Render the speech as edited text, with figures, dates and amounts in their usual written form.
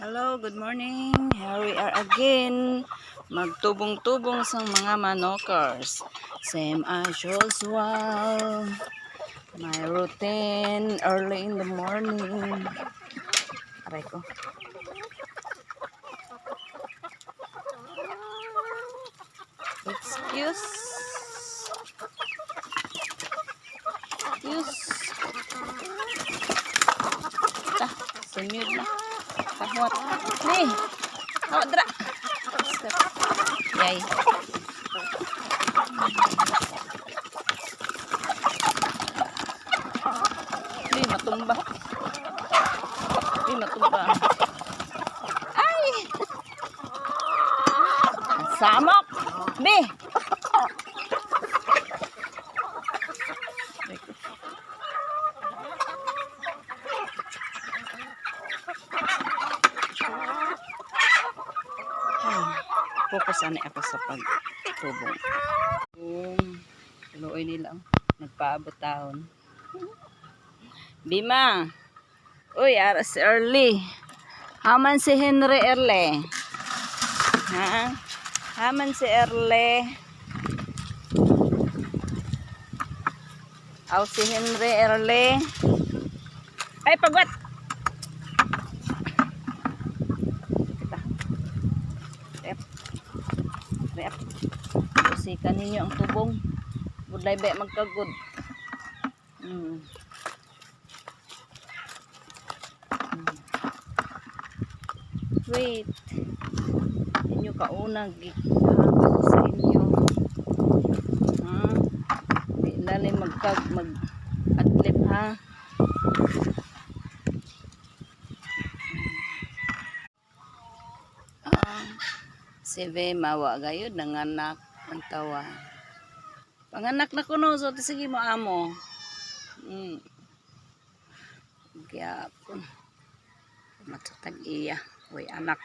Hello, good morning. Here we are again. Magtubong-tubong sa mga manokers. Same as usual. My routine early in the morning. Aray ko. Excuse. Sumid na. Kahot. Nih. Hawak dra. Yay. Matumba. Matumba. Ay! Samok. Bi. Focus ani ako sa pagtubong. Luoy nila nagpaabot taon. Bima. Uy, aras early. Haman si Henry early. Ha? Haman si early. Aw si Henry early. Ay, pagwat. Rep. Usikan ninyo ang tubong. Budlay ba magkagod. Wait. Inyo kaunag sa inyo. Di lalim mag-adlip ha. Si Vema gayud nanganak ang tawa. Panganak na kuno so sige mo amo. Kaya matatag iya, way anak.